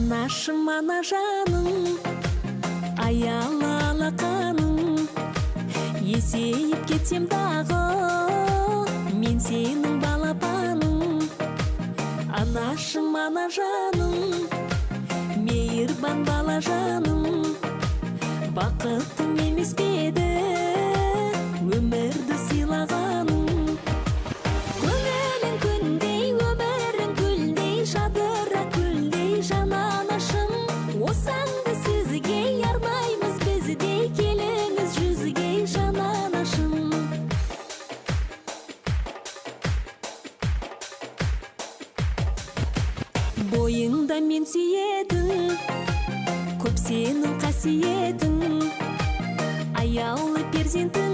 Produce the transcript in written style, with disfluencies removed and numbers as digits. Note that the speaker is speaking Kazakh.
Анашым, ана жаным, аялы алақаным, есейіп кетсем дағы, мен сенің балапаным. Анашым, ана жаным, мейірбан бала жаным, бақытым емес пе еді өмірді сыйлағаным. Көңілің күндей, өмірің гүлдей, жадыра гүлдей жан анашым. Осаңды сізге арнаймыз біздей, келіңіз жүзге жан анашым. Бойыңда мен сүйетін, көп сенің қасиетің, аяулы перзентің